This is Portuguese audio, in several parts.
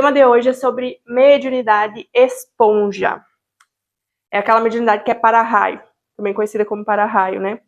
tema de hoje é sobre mediunidade esponja. É aquela mediunidade que é para-raio, também conhecida como para-raio, né?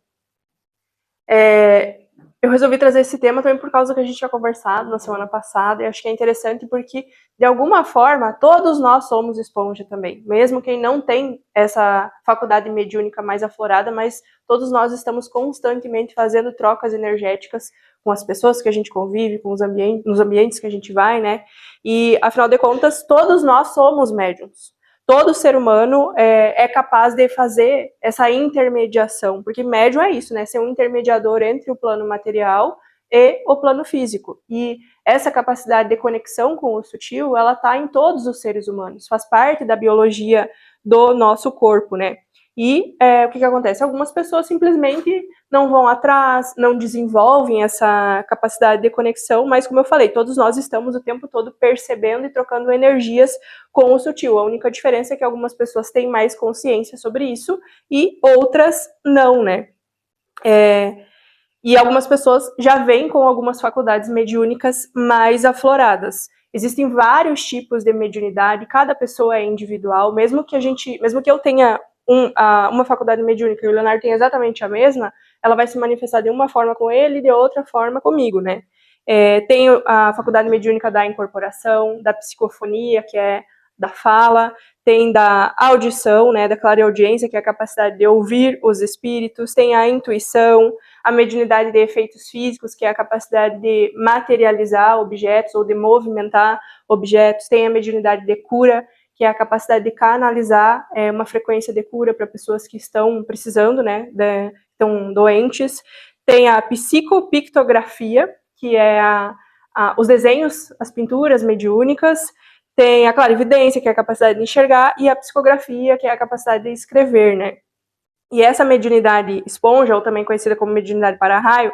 Eu resolvi trazer esse tema também por causa que a gente tinha conversado na semana passada, e acho que é interessante porque, de alguma forma, todos nós somos esponja também. Mesmo quem não tem essa faculdade mediúnica mais aflorada, mas todos nós estamos constantemente fazendo trocas energéticas com as pessoas que a gente convive, com os nos ambientes que a gente vai, né? E, afinal de contas, todos nós somos médiums. Todo ser humano é capaz de fazer essa intermediação, porque médium é isso, né? Ser um intermediador entre o plano material e o plano físico. E essa capacidade de conexão com o sutil, ela está em todos os seres humanos, faz parte da biologia do nosso corpo, né? E o que acontece? Algumas pessoas simplesmente não vão atrás, não desenvolvem essa capacidade de conexão, mas como eu falei, todos nós estamos o tempo todo percebendo e trocando energias com o sutil. A única diferença é que algumas pessoas têm mais consciência sobre isso e outras não, né? E algumas pessoas já vêm com algumas faculdades mediúnicas mais afloradas. Existem vários tipos de mediunidade, cada pessoa é individual, mesmo que eu tenha uma faculdade mediúnica e o Leonardo tem exatamente a mesma, ela vai se manifestar de uma forma com ele e de outra forma comigo, né? Tem a faculdade mediúnica da incorporação, da psicofonia, que é da fala, tem da audição, né, da clareaudiência, que é a capacidade de ouvir os espíritos, tem a intuição, a mediunidade de efeitos físicos, que é a capacidade de materializar objetos ou de movimentar objetos, tem a mediunidade de cura, que é a capacidade de canalizar uma frequência de cura para pessoas que estão precisando, né, estão doentes. Tem a psicopictografia, que é os desenhos, as pinturas mediúnicas. Tem a clarividência, que é a capacidade de enxergar, e a psicografia, que é a capacidade de escrever, né. E essa mediunidade esponja, ou também conhecida como mediunidade para-raio, o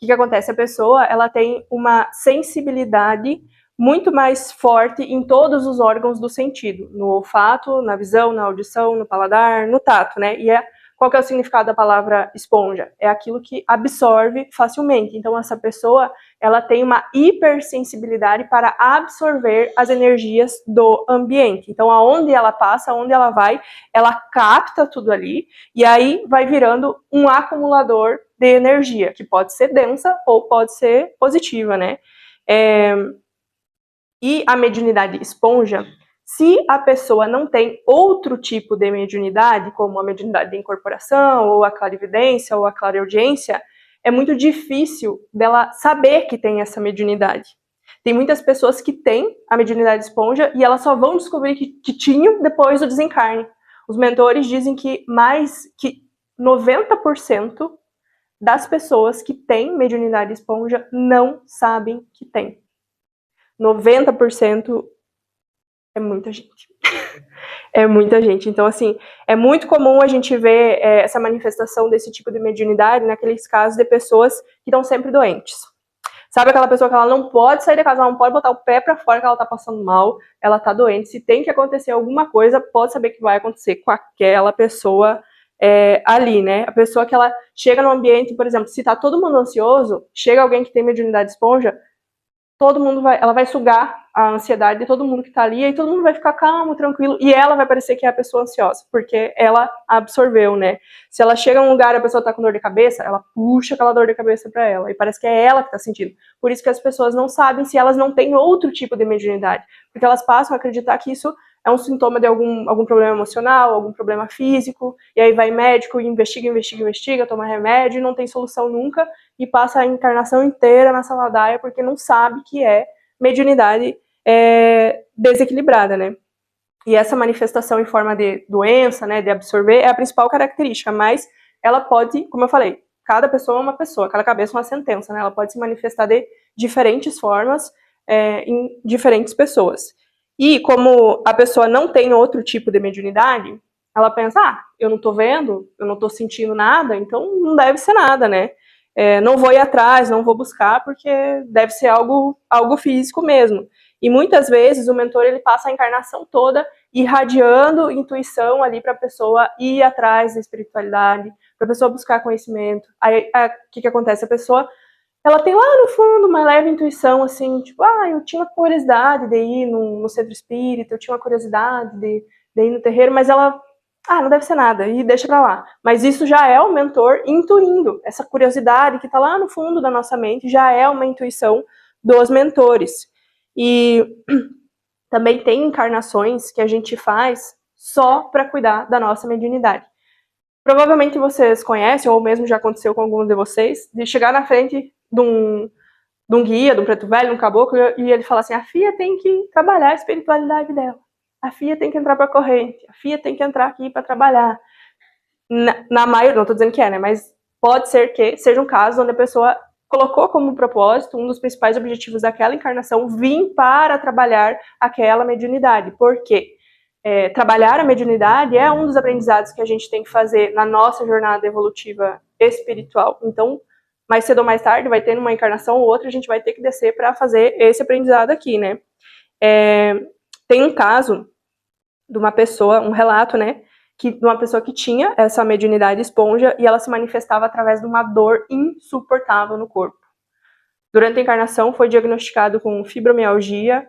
que acontece? A pessoa ela tem uma sensibilidade muito mais forte em todos os órgãos do sentido, no olfato, na visão, na audição, no paladar, no tato, né? E qual que é o significado da palavra esponja? É aquilo que absorve facilmente. Então, essa pessoa, ela tem uma hipersensibilidade para absorver as energias do ambiente. Então, aonde ela passa, aonde ela vai, ela capta tudo ali, e aí vai virando um acumulador de energia, que pode ser densa ou pode ser positiva, né? E a mediunidade esponja, se a pessoa não tem outro tipo de mediunidade, como a mediunidade de incorporação, ou a clarividência, ou a clareaudiência, é muito difícil dela saber que tem essa mediunidade. Tem muitas pessoas que têm a mediunidade esponja e elas só vão descobrir que tinham depois do desencarne. Os mentores dizem que mais que 90% das pessoas que têm mediunidade esponja não sabem que têm. 90% é muita gente. É muita gente. Então, assim, é muito comum a gente ver essa manifestação desse tipo de mediunidade naqueles casos de pessoas que estão sempre doentes. Sabe aquela pessoa que ela não pode sair da casa, ela não pode botar o pé pra fora, que ela tá passando mal, ela tá doente. Se tem que acontecer alguma coisa, pode saber que vai acontecer com aquela pessoa ali, né? A pessoa que ela chega no ambiente, por exemplo, se tá todo mundo ansioso, chega alguém que tem mediunidade esponja, ela vai sugar a ansiedade de todo mundo que tá ali, e todo mundo vai ficar calmo, tranquilo, e ela vai parecer que é a pessoa ansiosa, porque ela absorveu, né? Se ela chega num lugar e a pessoa tá com dor de cabeça, ela puxa aquela dor de cabeça pra ela, e parece que é ela que tá sentindo. Por isso que as pessoas não sabem se elas não têm outro tipo de mediunidade, porque elas passam a acreditar que isso é um sintoma de algum problema emocional, algum problema físico, e aí vai médico e investiga, toma remédio, e não tem solução nunca, e passa a encarnação inteira na saladaia, porque não sabe que é mediunidade desequilibrada, né? E essa manifestação em forma de doença, né, de absorver, é a principal característica, mas ela pode, como eu falei, cada pessoa é uma pessoa, cada cabeça é uma sentença, né? Ela pode se manifestar de diferentes formas em diferentes pessoas. E como a pessoa não tem outro tipo de mediunidade, ela pensa, eu não tô vendo, eu não tô sentindo nada, então não deve ser nada, né? Não vou ir atrás, não vou buscar, porque deve ser algo físico mesmo. E muitas vezes o mentor ele passa a encarnação toda irradiando intuição ali para a pessoa ir atrás da espiritualidade, para a pessoa buscar conhecimento. Aí o que acontece? A pessoa ela tem lá no fundo uma leve intuição, assim, tipo, eu tinha curiosidade de ir no centro espírita, eu tinha uma curiosidade de ir no terreiro, mas ela, não deve ser nada, e deixa pra lá. Mas isso já é o mentor intuindo, essa curiosidade que tá lá no fundo da nossa mente, já é uma intuição dos mentores. E também tem encarnações que a gente faz só para cuidar da nossa mediunidade. Provavelmente vocês conhecem, ou mesmo já aconteceu com algum de vocês, de chegar na frente de um guia, de um preto velho, de um caboclo, e ele fala assim, a filha tem que trabalhar a espiritualidade dela. A filha tem que entrar para a corrente. A filha tem que entrar aqui para trabalhar. Na maioria, não estou dizendo que é, né? Mas pode ser que seja um caso onde a pessoa colocou como propósito, um dos principais objetivos daquela encarnação, vir para trabalhar aquela mediunidade. Por quê? Trabalhar a mediunidade é um dos aprendizados que a gente tem que fazer na nossa jornada evolutiva espiritual. Então, mais cedo ou mais tarde, vai ter uma encarnação ou outra, a gente vai ter que descer para fazer esse aprendizado aqui, né? Tem um caso de uma pessoa, um relato, né? De uma pessoa que tinha essa mediunidade esponja e ela se manifestava através de uma dor insuportável no corpo. Durante a encarnação, foi diagnosticado com fibromialgia,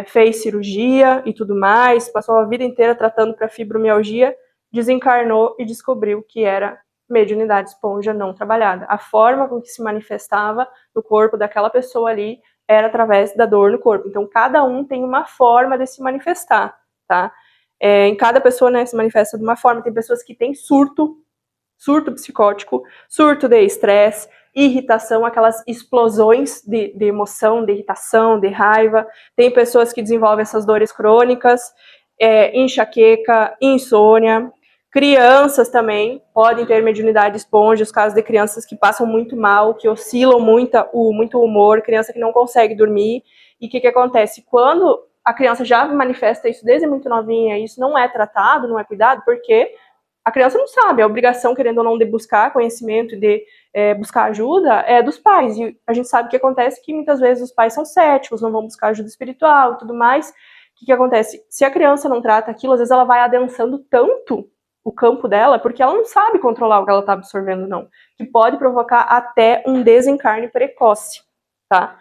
fez cirurgia e tudo mais, passou a vida inteira tratando para fibromialgia, desencarnou e descobriu que era mediunidade esponja não trabalhada. A forma com que se manifestava no corpo daquela pessoa ali era através da dor no corpo. Então, cada um tem uma forma de se manifestar, tá? Em cada pessoa, né, se manifesta de uma forma. Tem pessoas que têm surto psicótico, surto de estresse, irritação, aquelas explosões de emoção, de irritação, de raiva. Tem pessoas que desenvolvem essas dores crônicas, enxaqueca, insônia. Crianças também podem ter mediunidade esponja, os casos de crianças que passam muito mal, que oscilam muito o humor, criança que não consegue dormir. E o que acontece? Quando a criança já manifesta isso desde muito novinha, e isso não é tratado, não é cuidado, porque a criança não sabe, a obrigação, querendo ou não, de buscar conhecimento, de buscar ajuda, é dos pais. E a gente sabe que acontece que muitas vezes os pais são céticos, não vão buscar ajuda espiritual e tudo mais. O que acontece? Se a criança não trata aquilo, às vezes ela vai adensando tanto o campo dela, porque ela não sabe controlar o que ela está absorvendo, não. Que pode provocar até um desencarne precoce. Tá?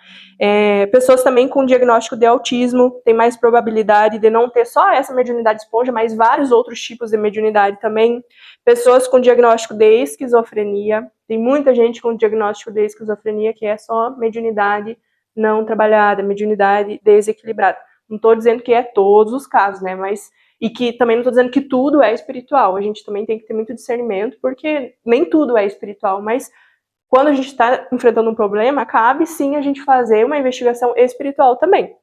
Pessoas também com diagnóstico de autismo têm mais probabilidade de não ter só essa mediunidade esponja, mas vários outros tipos de mediunidade também. Pessoas com diagnóstico de esquizofrenia, tem muita gente com diagnóstico de esquizofrenia que é só mediunidade não trabalhada, mediunidade desequilibrada. Não estou dizendo que é todos os casos, né? E que também não estou dizendo que tudo é espiritual. A gente também tem que ter muito discernimento, porque nem tudo é espiritual, mas quando a gente está enfrentando um problema, cabe sim a gente fazer uma investigação espiritual também.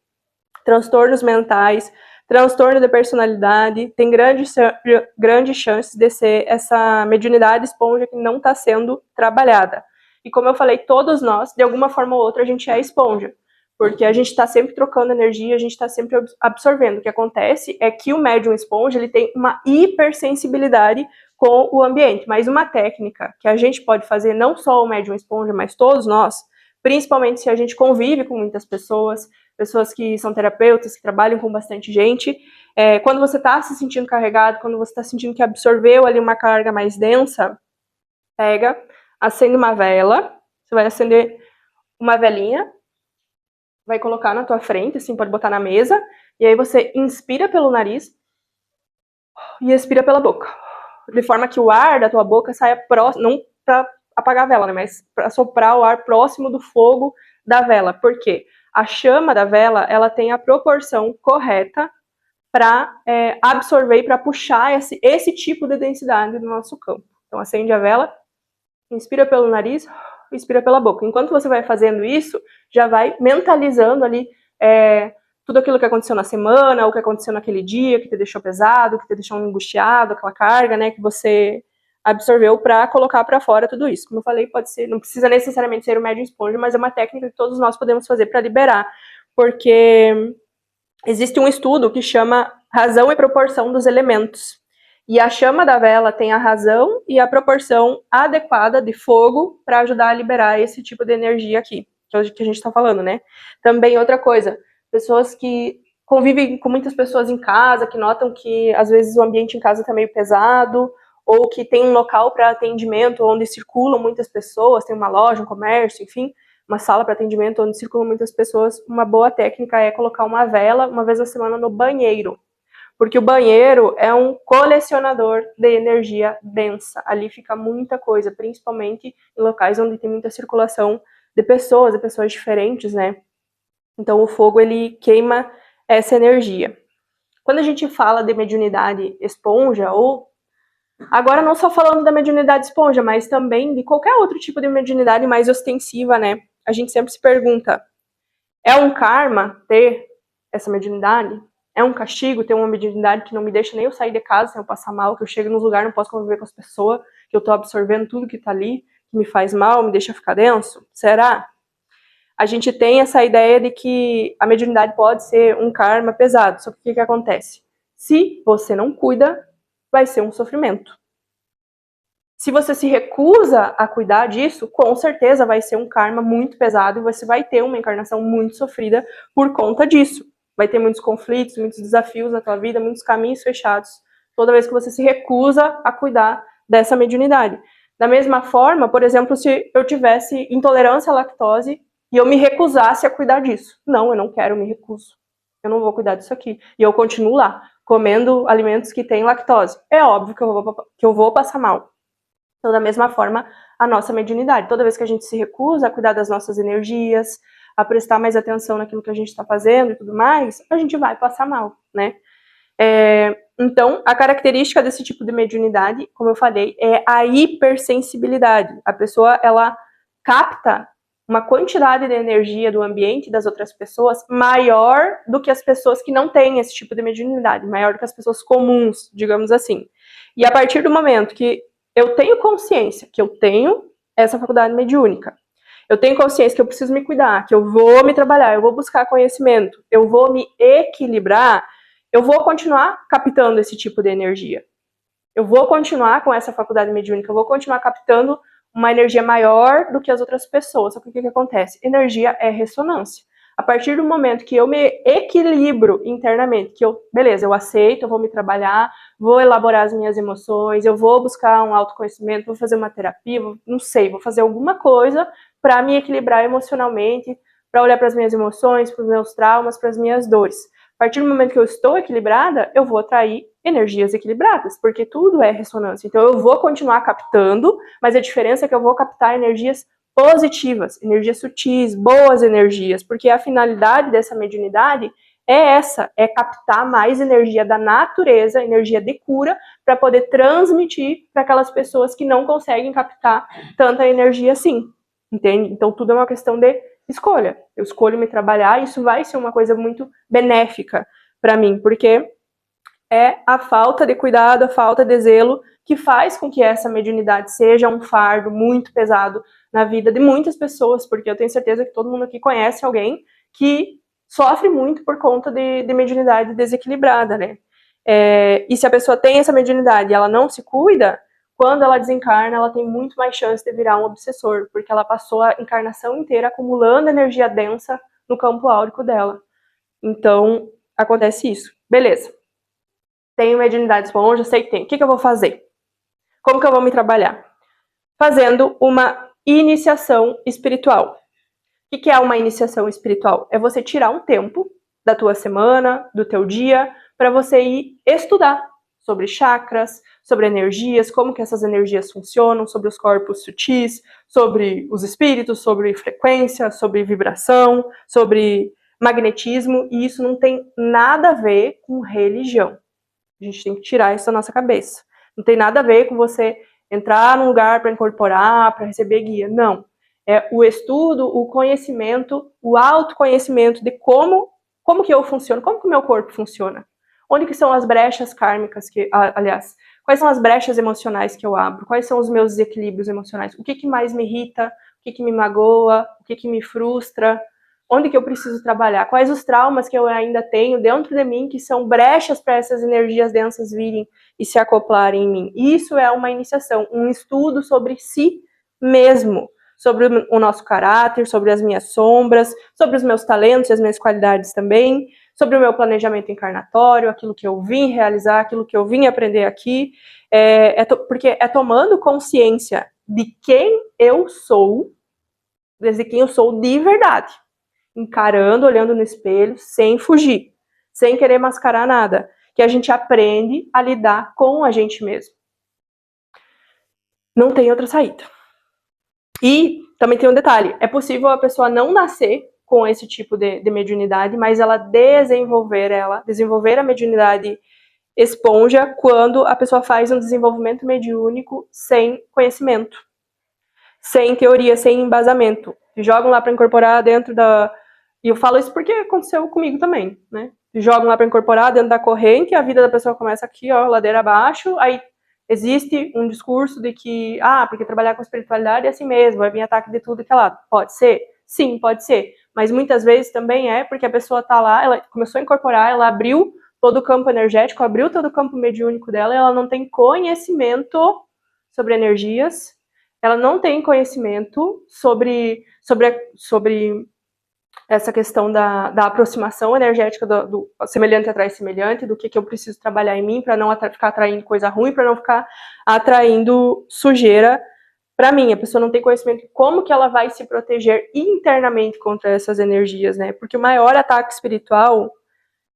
Transtornos mentais, transtorno de personalidade, tem grandes chances de ser essa mediunidade esponja que não está sendo trabalhada. E como eu falei, todos nós, de alguma forma ou outra, a gente é esponja. Porque a gente está sempre trocando energia, a gente está sempre absorvendo. O que acontece é que o médium esponja ele tem uma hipersensibilidade com o ambiente, mas uma técnica que a gente pode fazer, não só o médium esponja, mas todos nós, principalmente se a gente convive com muitas pessoas que são terapeutas, que trabalham com bastante gente, quando você está se sentindo carregado, quando você está sentindo que absorveu ali uma carga mais densa, pega, acende uma vela, você vai acender uma velinha, vai colocar na tua frente, assim, pode botar na mesa, e aí você inspira pelo nariz e expira pela boca. De forma que o ar da tua boca saia próximo, não para apagar a vela, né, mas para soprar o ar próximo do fogo da vela. Por quê? A chama da vela, ela tem a proporção correta para absorver e para puxar esse tipo de densidade no nosso campo. Então, acende a vela, inspira pelo nariz, expira pela boca. Enquanto você vai fazendo isso, já vai mentalizando ali tudo aquilo que aconteceu na semana, o que aconteceu naquele dia, que te deixou pesado, que te deixou angustiado, aquela carga, né, que você absorveu para colocar para fora tudo isso. Como eu falei, pode ser, não precisa necessariamente ser o médium esponja, mas é uma técnica que todos nós podemos fazer para liberar, porque existe um estudo que chama razão e proporção dos elementos. E a chama da vela tem a razão e a proporção adequada de fogo para ajudar a liberar esse tipo de energia aqui, que a gente está falando, né? Também outra coisa, pessoas que convivem com muitas pessoas em casa, que notam que às vezes o ambiente em casa está meio pesado, ou que tem um local para atendimento onde circulam muitas pessoas, tem uma loja, um comércio, enfim, uma sala para atendimento onde circulam muitas pessoas, uma boa técnica é colocar uma vela uma vez na semana no banheiro. Porque o banheiro é um colecionador de energia densa. Ali fica muita coisa, principalmente em locais onde tem muita circulação de pessoas diferentes, né? Então o fogo, ele queima essa energia. Quando a gente fala de mediunidade esponja, ou agora não só falando da mediunidade esponja, mas também de qualquer outro tipo de mediunidade mais ostensiva, né? A gente sempre se pergunta, é um karma ter essa mediunidade? É um castigo ter uma mediunidade que não me deixa nem eu sair de casa sem eu passar mal, que eu chego nos lugares, não posso conviver com as pessoas, que eu tô absorvendo tudo que tá ali, que me faz mal, me deixa ficar denso? Será? A gente tem essa ideia de que a mediunidade pode ser um karma pesado, só que o que acontece? Se você não cuida, vai ser um sofrimento. Se você se recusa a cuidar disso, com certeza vai ser um karma muito pesado e você vai ter uma encarnação muito sofrida por conta disso. Vai ter muitos conflitos, muitos desafios na tua vida, muitos caminhos fechados, toda vez que você se recusa a cuidar dessa mediunidade. Da mesma forma, por exemplo, se eu tivesse intolerância à lactose e eu me recusasse a cuidar disso. Não, eu não quero, eu me recuso. Eu não vou cuidar disso aqui. E eu continuo lá, comendo alimentos que têm lactose. É óbvio que eu vou passar mal. Então, da mesma forma, a nossa mediunidade. Toda vez que a gente se recusa a cuidar das nossas energias, a prestar mais atenção naquilo que a gente está fazendo e tudo mais, a gente vai passar mal, né? Então, a característica desse tipo de mediunidade, como eu falei, é a hipersensibilidade. A pessoa, ela capta uma quantidade de energia do ambiente das outras pessoas maior do que as pessoas que não têm esse tipo de mediunidade, maior do que as pessoas comuns, digamos assim. E a partir do momento que eu tenho consciência que eu tenho essa faculdade mediúnica, eu tenho consciência que eu preciso me cuidar, que eu vou me trabalhar, eu vou buscar conhecimento, eu vou me equilibrar, eu vou continuar captando esse tipo de energia. Eu vou continuar com essa faculdade mediúnica, eu vou continuar captando uma energia maior do que as outras pessoas. Só que o que acontece? Energia é ressonância. A partir do momento que eu me equilibro internamente, que beleza, eu aceito, eu vou me trabalhar, vou elaborar as minhas emoções, eu vou buscar um autoconhecimento, vou fazer uma terapia, não sei, vou fazer alguma coisa para me equilibrar emocionalmente, para olhar para as minhas emoções, para os meus traumas, para as minhas dores. A partir do momento que eu estou equilibrada, eu vou atrair energias equilibradas, porque tudo é ressonância. Então eu vou continuar captando, mas a diferença é que eu vou captar energias positivas, energias sutis, boas energias, porque a finalidade dessa mediunidade é essa, é captar mais energia da natureza, energia de cura, para poder transmitir para aquelas pessoas que não conseguem captar tanta energia assim, entende? Então tudo é uma questão de escolha. Eu escolho me trabalhar e isso vai ser uma coisa muito benéfica para mim, porque é a falta de cuidado, a falta de zelo que faz com que essa mediunidade seja um fardo muito pesado na vida de muitas pessoas, porque eu tenho certeza que todo mundo aqui conhece alguém que sofre muito por conta de mediunidade desequilibrada, né? E se a pessoa tem essa mediunidade e ela não se cuida, quando ela desencarna, ela tem muito mais chance de virar um obsessor, porque ela passou a encarnação inteira acumulando energia densa no campo áurico dela. Então, acontece isso. Beleza. Tenho mediunidade esponja, sei que tem. O que eu vou fazer? Como que eu vou me trabalhar? Fazendo uma iniciação espiritual. O que é uma iniciação espiritual? É você tirar um tempo da tua semana, do teu dia, para você ir estudar sobre chakras, sobre energias, como que essas energias funcionam, sobre os corpos sutis, sobre os espíritos, sobre frequência, sobre vibração, sobre magnetismo, e isso não tem nada a ver com religião. A gente tem que tirar isso da nossa cabeça. Não tem nada a ver com você entrar num lugar para incorporar, para receber guia. Não. É o estudo, o conhecimento, o autoconhecimento de como que eu funciono, como que o meu corpo funciona. Onde que são as brechas kármicas, aliás, quais são as brechas emocionais que eu abro? Quais são os meus desequilíbrios emocionais? O que mais me irrita? O que me magoa? O que me frustra? Onde que eu preciso trabalhar? Quais os traumas que eu ainda tenho dentro de mim que são brechas para essas energias densas virem e se acoplarem em mim? Isso é uma iniciação, um estudo sobre si mesmo, sobre o nosso caráter, sobre as minhas sombras, sobre os meus talentos e as minhas qualidades também, sobre o meu planejamento encarnatório, aquilo que eu vim realizar, aquilo que eu vim aprender aqui, porque é tomando consciência de quem eu sou, de quem eu sou de verdade, encarando, olhando no espelho, sem fugir, sem querer mascarar nada, que a gente aprende a lidar com a gente mesmo. Não tem outra saída. E também tem um detalhe, é possível a pessoa não nascer com esse tipo de mediunidade, mas ela desenvolver a mediunidade esponja quando a pessoa faz um desenvolvimento mediúnico sem conhecimento, sem teoria, sem embasamento. Jogam lá para incorporar dentro da... E eu falo isso porque aconteceu comigo também, né? Jogam lá para incorporar dentro da corrente, a vida da pessoa começa aqui, ó, ladeira abaixo, aí existe um discurso de que, porque trabalhar com espiritualidade é assim mesmo, vai vir ataque de tudo que é lado. Pode ser? Sim, pode ser. Mas muitas vezes também é porque a pessoa tá lá, ela começou a incorporar, ela abriu todo o campo energético, abriu todo o campo mediúnico dela, e ela não tem conhecimento sobre energias, ela não tem conhecimento sobre essa questão da aproximação energética do semelhante atrai semelhante, do que eu preciso trabalhar em mim para não ficar atraindo coisa ruim, para não ficar atraindo sujeira para mim. A pessoa não tem conhecimento de como que ela vai se proteger internamente contra essas energias, né? Porque o maior ataque espiritual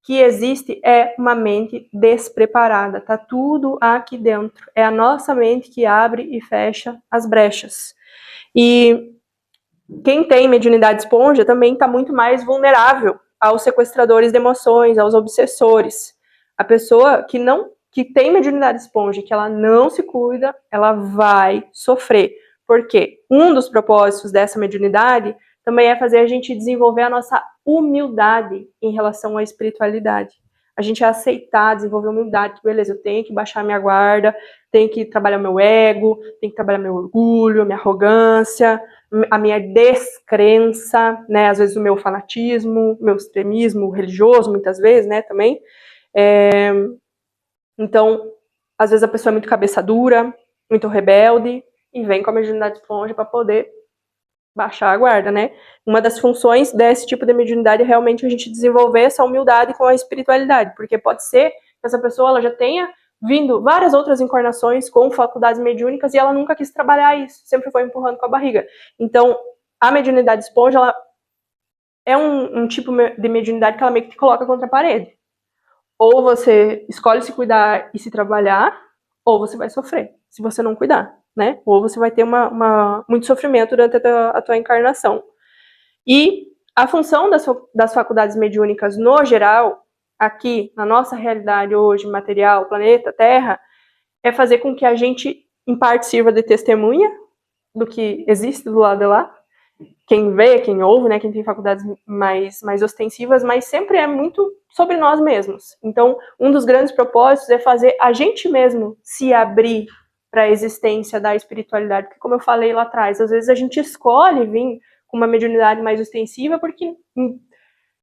que existe é uma mente despreparada. Tá tudo aqui dentro. É a nossa mente que abre e fecha as brechas. E quem tem mediunidade esponja também está muito mais vulnerável aos sequestradores de emoções, aos obsessores. A pessoa que tem mediunidade esponja, que ela não se cuida, ela vai sofrer. Porque um dos propósitos dessa mediunidade também é fazer a gente desenvolver a nossa humildade em relação à espiritualidade. A gente aceitar, desenvolver humildade, que beleza, eu tenho que baixar minha guarda, tenho que trabalhar meu ego, tenho que trabalhar meu orgulho, minha arrogância, a minha descrença, né, às vezes o meu fanatismo, meu extremismo religioso, muitas vezes, né, também. Então, às vezes a pessoa é muito cabeça dura, muito rebelde, e vem com a mediunidade esponja para poder baixar a guarda, né? Uma das funções desse tipo de mediunidade é realmente a gente desenvolver essa humildade com a espiritualidade, porque pode ser que essa pessoa ela já tenha vindo várias outras encarnações com faculdades mediúnicas e ela nunca quis trabalhar isso, sempre foi empurrando com a barriga. Então, a mediunidade esponja, ela é um tipo de mediunidade que ela meio que te coloca contra a parede. Ou você escolhe se cuidar e se trabalhar, ou você vai sofrer, se você não cuidar, né? Ou você vai ter muito sofrimento durante a tua encarnação. E a função das faculdades mediúnicas no geral, aqui na nossa realidade hoje, material, planeta, Terra, é fazer com que a gente, em parte, sirva de testemunha do que existe do lado de lá. Quem vê, quem ouve, né, quem tem faculdades mais ostensivas, mas sempre é muito sobre nós mesmos. Então, um dos grandes propósitos é fazer a gente mesmo se abrir para a existência da espiritualidade, porque como eu falei lá atrás, às vezes a gente escolhe vir com uma mediunidade mais ostensiva, porque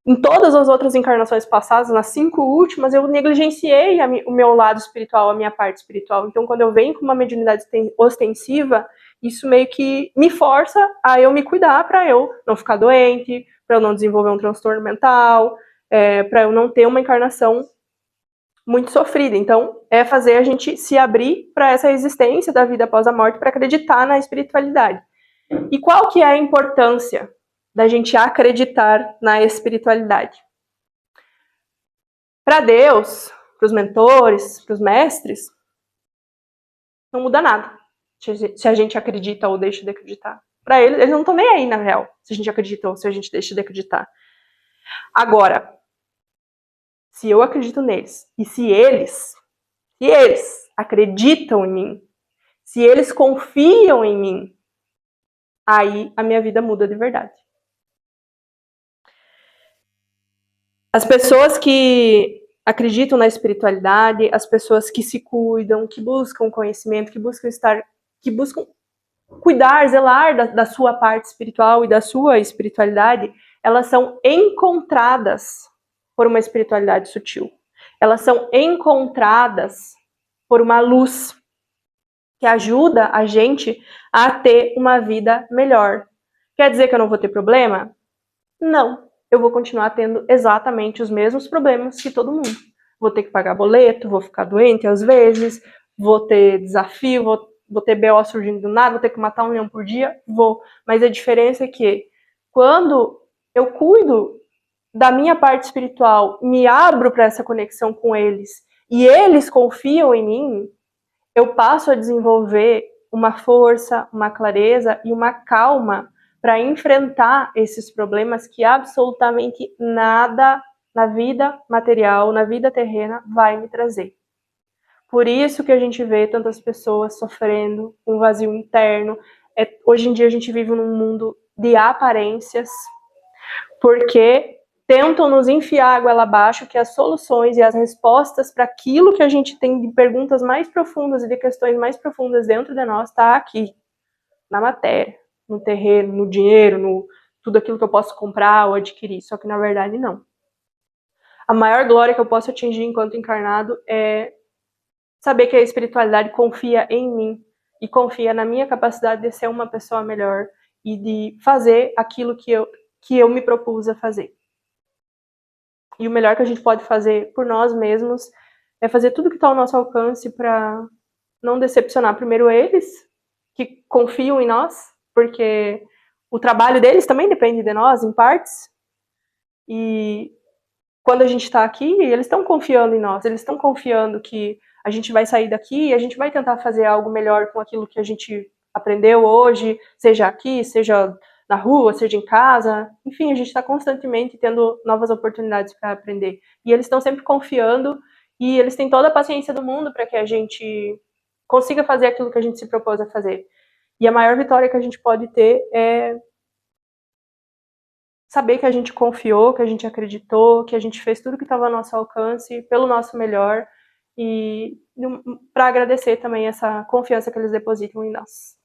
em todas as outras encarnações passadas, nas 5 últimas, eu negligenciei o meu lado espiritual, a minha parte espiritual. Então, quando eu venho com uma mediunidade ostensiva, isso meio que me força a eu me cuidar para eu não ficar doente, para eu não desenvolver um transtorno mental, para eu não ter uma encarnação muito sofrida. Então, é fazer a gente se abrir para essa existência da vida após a morte, para acreditar na espiritualidade. E qual que é a importância da gente acreditar na espiritualidade? Para Deus, para os mentores, para os mestres, não muda nada se a gente acredita ou deixa de acreditar. Para eles não estão nem aí, na real, se a gente acredita ou se a gente deixa de acreditar. Agora, se eu acredito neles, e se eles acreditam em mim, se eles confiam em mim, aí a minha vida muda de verdade. As pessoas que acreditam na espiritualidade, as pessoas que se cuidam, que buscam conhecimento, que buscam cuidar, zelar da sua parte espiritual e da sua espiritualidade, elas são encontradas por uma espiritualidade sutil. Elas são encontradas por uma luz que ajuda a gente a ter uma vida melhor. Quer dizer que eu não vou ter problema? Não. eu vou continuar tendo exatamente os mesmos problemas que todo mundo. Vou ter que pagar boleto, vou ficar doente às vezes, vou ter desafio, vou ter BO surgindo do nada, vou ter que matar 1 leão por dia, vou. Mas a diferença é que quando eu cuido da minha parte espiritual, me abro para essa conexão com eles, e eles confiam em mim, eu passo a desenvolver uma força, uma clareza e uma calma para enfrentar esses problemas que absolutamente nada na vida material, na vida terrena, vai me trazer. Por isso que a gente vê tantas pessoas sofrendo um vazio interno. Hoje em dia a gente vive num mundo de aparências, porque tentam nos enfiar a goela abaixo que as soluções e as respostas para aquilo que a gente tem de perguntas mais profundas e de questões mais profundas dentro de nós está aqui, na matéria, no terreno, no dinheiro, no tudo aquilo que eu posso comprar ou adquirir. Só que na verdade não. A maior glória que eu posso atingir enquanto encarnado é saber que a espiritualidade confia em mim e confia na minha capacidade de ser uma pessoa melhor e de fazer aquilo que eu me propus a fazer. E o melhor que a gente pode fazer por nós mesmos é fazer tudo que está ao nosso alcance para não decepcionar primeiro eles, que confiam em nós, porque o trabalho deles também depende de nós, em partes. E quando a gente está aqui, eles estão confiando em nós, eles estão confiando que a gente vai sair daqui e a gente vai tentar fazer algo melhor com aquilo que a gente aprendeu hoje, seja aqui, seja na rua, seja em casa, enfim, a gente está constantemente tendo novas oportunidades para aprender. E eles estão sempre confiando e eles têm toda a paciência do mundo para que a gente consiga fazer aquilo que a gente se propôs a fazer. E a maior vitória que a gente pode ter é saber que a gente confiou, que a gente acreditou, que a gente fez tudo que estava ao nosso alcance pelo nosso melhor e para agradecer também essa confiança que eles depositam em nós.